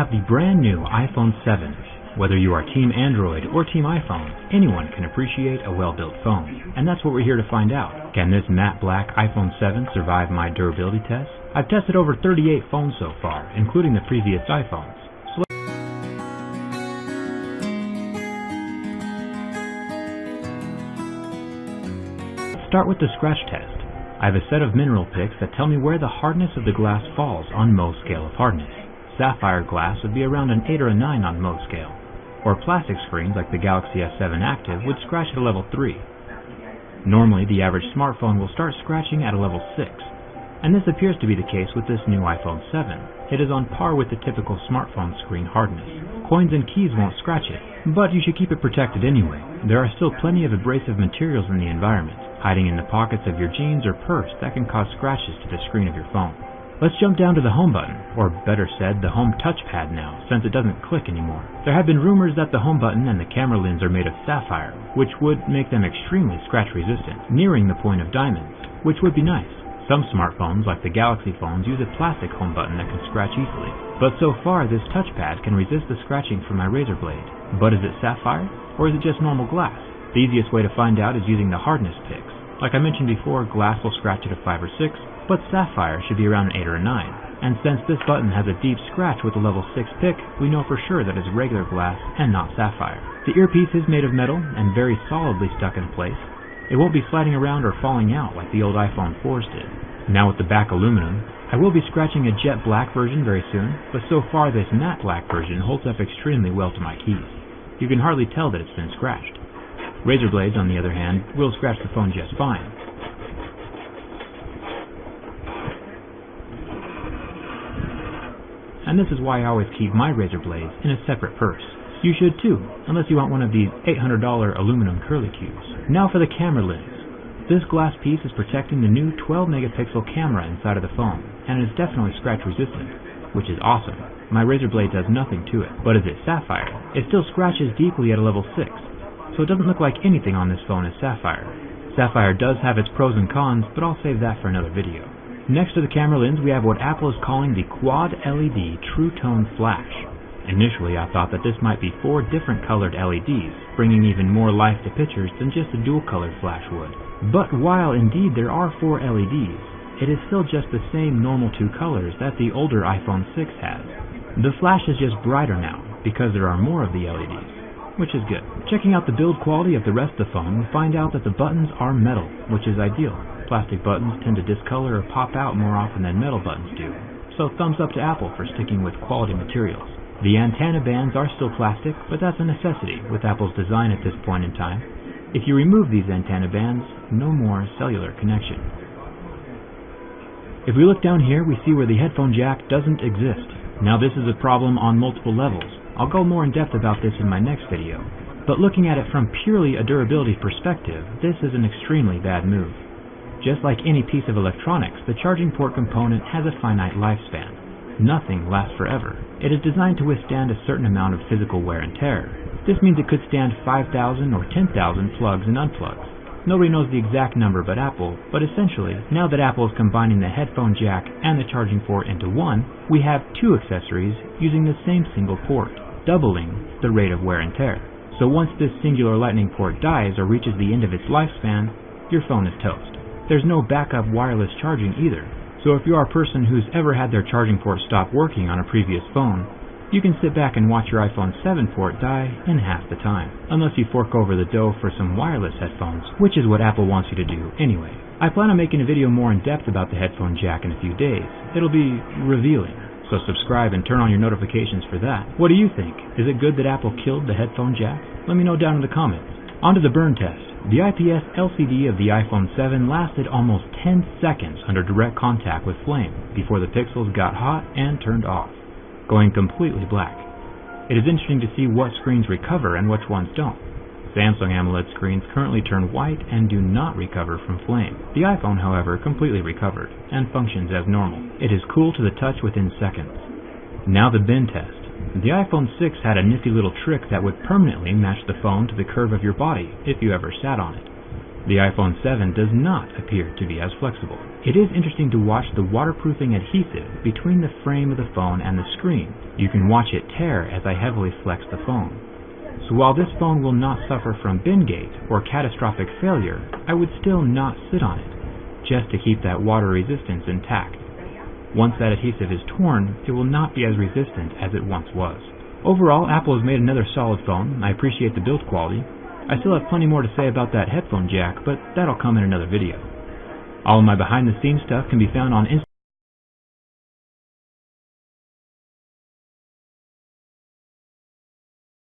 got the brand new iPhone 7. Whether you are Team Android or Team iPhone, anyone can appreciate a well-built phone. And that's what we're here to find out. Can this matte black iPhone 7 survive my durability test? I've tested over 38 phones so far, including the previous iPhones. So let's start with the scratch test. I have a set of mineral picks that tell me where the hardness of the glass falls on Mohs scale of hardness. Sapphire glass would be around an 8 or a 9 on Mohs scale, or plastic screens like the Galaxy S7 Active would scratch at a level 3. Normally, the average smartphone will start scratching at a level 6, and this appears to be the case with this new iPhone 7. It is on par with the typical smartphone screen hardness. Coins and keys won't scratch it, but you should keep it protected anyway. There are still plenty of abrasive materials in the environment, hiding in the pockets of your jeans or purse that can cause scratches to the screen of your phone. Let's jump down to the home button, or better said, the home touchpad now, since it doesn't click anymore. There have been rumors that the home button and the camera lens are made of sapphire, which would make them extremely scratch resistant, nearing the point of diamonds, which would be nice. Some smartphones, like the Galaxy phones, use a plastic home button that can scratch easily. But so far, this touchpad can resist the scratching from my Razer blade. But is it sapphire, or is it just normal glass? The easiest way to find out is using the hardness picks. Like I mentioned before, glass will scratch at a 5 or 6, but sapphire should be around an 8 or a 9. And since this button has a deep scratch with a level 6 pick, we know for sure that it's regular glass and not sapphire. The earpiece is made of metal and very solidly stuck in place. It won't be sliding around or falling out like the old iPhone 4s did. Now with the back aluminum, I will be scratching a jet black version very soon, but so far this matte black version holds up extremely well to my keys. You can hardly tell that it's been scratched. Razer blades, on the other hand, will scratch the phone just fine. And this is why I always keep my Razer blades in a separate purse. You should too, unless you want one of these $800 aluminum curly cues. Now for the camera lens. This glass piece is protecting the new 12 megapixel camera inside of the phone, and is definitely scratch resistant, which is awesome. My Razer blade does nothing to it, but is it sapphire? It still scratches deeply at a level 6, so it doesn't look like anything on this phone is sapphire. Sapphire does have its pros and cons, but I'll save that for another video. Next to the camera lens, we have what Apple is calling the Quad LED True Tone Flash. Initially, I thought that this might be 4 different colored LEDs, bringing even more life to pictures than just a dual-colored flash would. But while indeed there are 4 LEDs, it is still just the same normal 2 colors that the older iPhone 6 has. The flash is just brighter now, because there are more of the LEDs, which is good. Checking out the build quality of the rest of the phone, we find out that the buttons are metal, which is ideal. Plastic buttons tend to discolor or pop out more often than metal buttons do, so thumbs up to Apple for sticking with quality materials. The antenna bands are still plastic, but that's a necessity with Apple's design at this point in time. If you remove these antenna bands, no more cellular connection. If we look down here, we see where the headphone jack doesn't exist. Now this is a problem on multiple levels. I'll go more in depth about this in my next video. But looking at it from purely a durability perspective, this is an extremely bad move. Just like any piece of electronics, the charging port component has a finite lifespan. Nothing lasts forever. It is designed to withstand a certain amount of physical wear and tear. This means it could stand 5,000 or 10,000 plugs and unplugs. Nobody knows the exact number but Apple, but essentially, now that Apple is combining the headphone jack and the charging port into one, we have 2 accessories using the same single port, doubling the rate of wear and tear. So once this singular lightning port dies or reaches the end of its lifespan, your phone is toast. There's no backup wireless charging either. So if you are a person who's ever had their charging port stop working on a previous phone, you can sit back and watch your iPhone 7 port die in half the time, unless you fork over the dough for some wireless headphones, which is what Apple wants you to do anyway. I plan on making a video more in depth about the headphone jack in a few days. It'll be revealing, so subscribe and turn on your notifications for that. What do you think? Is it good that Apple killed the headphone jack? Let me know down in the comments. On to the burn test. The IPS LCD of the iPhone 7 lasted almost 10 seconds under direct contact with flame before the pixels got hot and turned off, going completely black. It is interesting to see what screens recover and which ones don't. Samsung AMOLED screens currently turn white and do not recover from flame. The iPhone, however, completely recovered and functions as normal. It is cool to the touch within seconds. Now the bend test. The iPhone 6 had a nifty little trick that would permanently match the phone to the curve of your body if you ever sat on it. The iPhone 7 does not appear to be as flexible. It is interesting to watch the waterproofing adhesive between the frame of the phone and the screen. You can watch it tear as I heavily flex the phone. So while this phone will not suffer from bin-gate or catastrophic failure, I would still not sit on it, just to keep that water resistance intact. Once that adhesive is torn, it will not be as resistant as it once was. Overall, Apple has made another solid phone. I appreciate the build quality. I still have plenty more to say about that headphone jack, but that'll come in another video. All of my behind-the-scenes stuff can be found on Instagram.